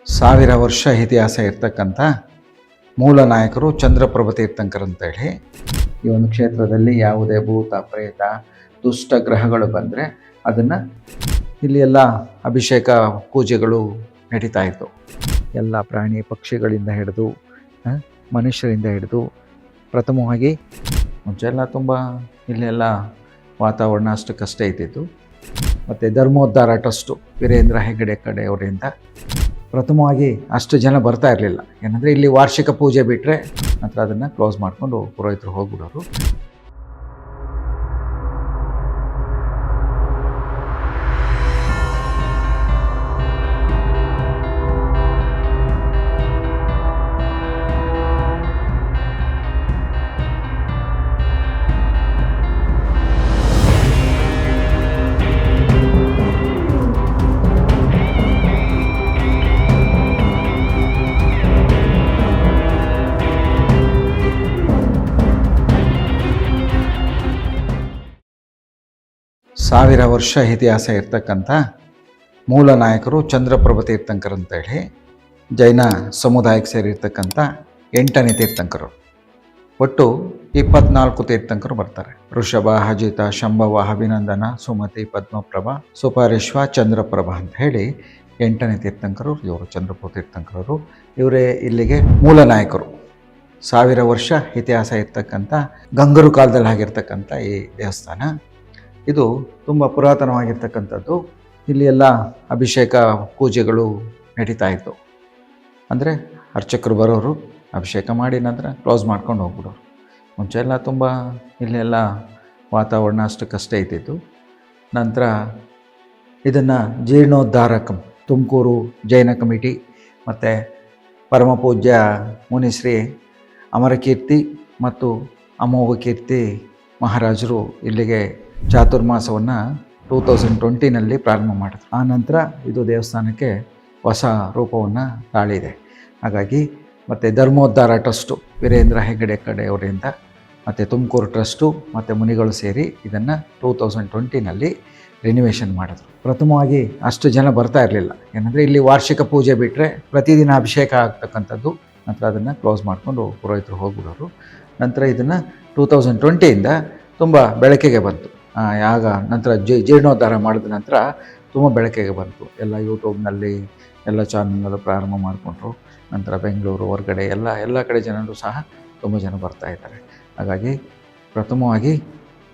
ಸಾವಿರ ವರ್ಷ ಇತಿಹಾಸ ಇರ್ತಕ್ಕಂಥ ಮೂಲ ನಾಯಕರು ಚಂದ್ರಪ್ರಭ ತೀರ್ಥಂಕರ್ ಅಂತೇಳಿ. ಈ ಒಂದು ಕ್ಷೇತ್ರದಲ್ಲಿ ಯಾವುದೇ ಭೂತ ಪ್ರೇತ ದುಷ್ಟ ಗ್ರಹಗಳು ಬಂದರೆ ಅದನ್ನು ಇಲ್ಲಿ ಎಲ್ಲ ಅಭಿಷೇಕ ಪೂಜೆಗಳು ನಡೀತಾ ಇತ್ತು. ಎಲ್ಲ ಪ್ರಾಣಿ ಪಕ್ಷಿಗಳಿಂದ ಹಿಡಿದು ಮನುಷ್ಯರಿಂದ ಹಿಡಿದು ಪ್ರಥಮವಾಗಿ ಮುಂಚೆಲ್ಲ ತುಂಬ ಇಲ್ಲೆಲ್ಲ ವಾತಾವರಣ ಅಷ್ಟಕ್ಕಷ್ಟೇ ಇದ್ದಿತ್ತು. ಮತ್ತು ಧರ್ಮೋದ್ಧಾರ ಟ್ರಸ್ಟು ವೀರೇಂದ್ರ ಹೆಗ್ಗಡೆ ಕಡೆಯವರಿಂದ ಪ್ರಥಮವಾಗಿ ಅಷ್ಟು ಜನ ಬರ್ತಾ ಇರಲಿಲ್ಲ. ಏನಂದರೆ ಇಲ್ಲಿ ವಾರ್ಷಿಕ ಪೂಜೆ ಬಿಟ್ಟರೆ ನಂತರ ಅದನ್ನು ಕ್ಲೋಸ್ ಮಾಡಿಕೊಂಡು ಪುರೋಹಿತರು ಹೋಗ್ಬಿಡೋರು. ಸಾವಿರ ವರ್ಷ ಇತಿಹಾಸ ಇರ್ತಕ್ಕಂಥ ಮೂಲ ನಾಯಕರು ಚಂದ್ರಪ್ರಭ ತೀರ್ಥಂಕರ್ ಅಂತೇಳಿ ಜೈನ ಸಮುದಾಯಕ್ಕೆ ಸೇರಿರ್ತಕ್ಕಂಥ 8ನೇ ತೀರ್ಥಂಕರು. ಒಟ್ಟು 24 ತೀರ್ಥಂಕರು ಬರ್ತಾರೆ. ಋಷಭ, ಅಜಿತ, ಶಂಭವ, ಅಭಿನಂದನ, ಸುಮತಿ, ಪದ್ಮಪ್ರಭ, ಸುಪರೇಶ್ವ, ಚಂದ್ರಪ್ರಭ ಅಂತ ಹೇಳಿ 8ನೇ ತೀರ್ಥಂಕರು ಇವರು ಚಂದ್ರಪ್ರಭ ತೀರ್ಥಂಕರರು. ಇವರೇ ಇಲ್ಲಿಗೆ ಮೂಲ ನಾಯಕರು. ಸಾವಿರ ವರ್ಷ ಇತಿಹಾಸ ಇರ್ತಕ್ಕಂಥ ಗಂಗರು ಕಾಲದಲ್ಲಿ ಆಗಿರ್ತಕ್ಕಂಥ ಈ ದೇವಸ್ಥಾನ ಇದು ತುಂಬ ಪುರಾತನವಾಗಿರ್ತಕ್ಕಂಥದ್ದು. ಇಲ್ಲಿ ಎಲ್ಲ ಅಭಿಷೇಕ ಪೂಜೆಗಳು ನಡೀತಾ ಇತ್ತು. ಅಂದರೆ ಅರ್ಚಕರು ಬರೋರು ಅಭಿಷೇಕ ಮಾಡಿ ನಂತರ ಕ್ಲೋಸ್ ಮಾಡ್ಕೊಂಡು ಹೋಗ್ಬಿಡೋರು. ಮುಂಚೆಲ್ಲ ತುಂಬ ಇಲ್ಲೆಲ್ಲ ವಾತಾವರಣ ಅಷ್ಟಕ್ಕಷ್ಟೇ ಇದ್ದಿತ್ತು. ನಂತರ ಇದನ್ನು ಜೀರ್ಣೋದ್ಧಾರ ತುಮಕೂರು ಜೈನ ಕಮಿಟಿ ಮತ್ತು ಪರಮಪೂಜ್ಯ ಮುನಿಶ್ರೀ ಅಮರಕೀರ್ತಿ ಮತ್ತು ಅಮೋಘ ಕೀರ್ತಿ ಮಹಾರಾಜರು ಇಲ್ಲಿಗೆ ಚಾತುರ್ಮಾಸವನ್ನು 2020ನಲ್ಲಿ ಪ್ರಾರಂಭ ಮಾಡಿದ್ರು. ಆ ನಂತರ ಇದು ದೇವಸ್ಥಾನಕ್ಕೆ ಹೊಸ ರೂಪವನ್ನು ತಾಳಿದೆ. ಹಾಗಾಗಿ ಮತ್ತು ಧರ್ಮೋದ್ಧಾರ ಟ್ರಸ್ಟು ವೀರೇಂದ್ರ ಹೆಗ್ಗಡೆ ಕಡೆಯವರಿಂದ ಮತ್ತು ತುಮಕೂರು ಟ್ರಸ್ಟು ಮತ್ತು ಮುನಿಗಳು ಸೇರಿ ಇದನ್ನು 2020ನಲ್ಲಿ ರಿನಿವೇಷನ್ ಮಾಡಿದ್ರು. ಪ್ರಥಮವಾಗಿ ಅಷ್ಟು ಜನ ಬರ್ತಾ ಇರಲಿಲ್ಲ. ಏನಂದರೆ ಇಲ್ಲಿ ವಾರ್ಷಿಕ ಪೂಜೆ ಬಿಟ್ಟರೆ ಪ್ರತಿದಿನ ಅಭಿಷೇಕ ಆಗ್ತಕ್ಕಂಥದ್ದು. ನಂತರ ಅದನ್ನು ಕ್ಲೋಸ್ ಮಾಡಿಕೊಂಡು ಪುರೋಹಿತರು ಹೋಗ್ಬಿಡೋರು. ನಂತರ ಇದನ್ನು 2020ಇಂದ ತುಂಬ ಬೆಳಕಿಗೆ ಬಂತು. ಆಗ ನಂತರ ಜೀರ್ಣೋದ್ಧಾರ ಮಾಡಿದ ನಂತರ ತುಂಬ ಬೆಳಕಿಗೆ ಬಂತು. ಎಲ್ಲ ಯೂಟ್ಯೂಬ್ನಲ್ಲಿ ಎಲ್ಲ ಚಾನಲ್ಗಳು ಪ್ರಾರಂಭ ಮಾಡಿಕೊಂಡ್ರು. ನಂತರ ಬೆಂಗಳೂರು ಹೊರಗಡೆ ಎಲ್ಲ ಕಡೆ ಜನರು ಸಹ ತುಂಬ ಜನ ಬರ್ತಾ ಇದ್ದಾರೆ. ಹಾಗಾಗಿ ಪ್ರಥಮವಾಗಿ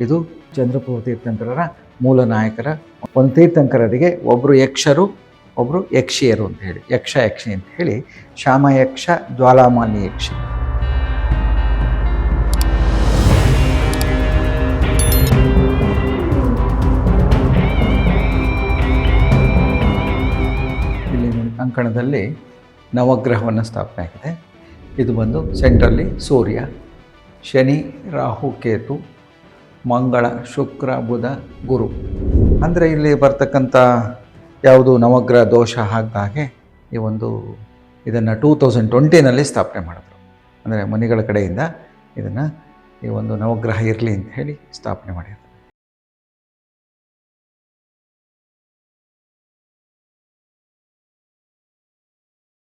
ಇದು ಚಂದ್ರಪ್ರಭ ತೀರ್ಥಂಕರರ ಮೂಲ ನಾಯಕರ ಒಂದು ತೀರ್ಥಂಕರರಿಗೆ ಒಬ್ಬರು ಯಕ್ಷರು ಒಬ್ಬರು ಯಕ್ಷಿಯರು ಅಂತ ಹೇಳಿ ಯಕ್ಷಿ ಅಂತ ಹೇಳಿ ಶಾಮಯಕ್ಷ ಜ್ವಾಲಾಮಾಲಿ ಯಕ್ಷಿ. ಅಂಕಣದಲ್ಲಿ ನವಗ್ರಹವನ್ನು ಸ್ಥಾಪನೆ ಆಗಿದೆ. ಇದು ಬಂದು ಸೆಂಟ್ರಲ್ಲಿ ಸೂರ್ಯ, ಶನಿ, ರಾಹು, ಕೇತು, ಮಂಗಳ, ಶುಕ್ರ, ಬುಧ, ಗುರು. ಅಂದರೆ ಇಲ್ಲಿ ಬರ್ತಕ್ಕಂಥ ಯಾವುದು ನವಗ್ರಹ ದೋಷ ಹಾಗೆ ಇದನ್ನು 2020ನಲ್ಲಿ ಸ್ಥಾಪನೆ ಮಾಡಿದ್ರು. ಅಂದರೆ ಮುನಿಗಳ ಕಡೆಯಿಂದ ಇದನ್ನು ಈ ಒಂದು ನವಗ್ರಹ ಇರಲಿ ಅಂತ ಹೇಳಿ ಸ್ಥಾಪನೆ ಮಾಡಿದ್ರು.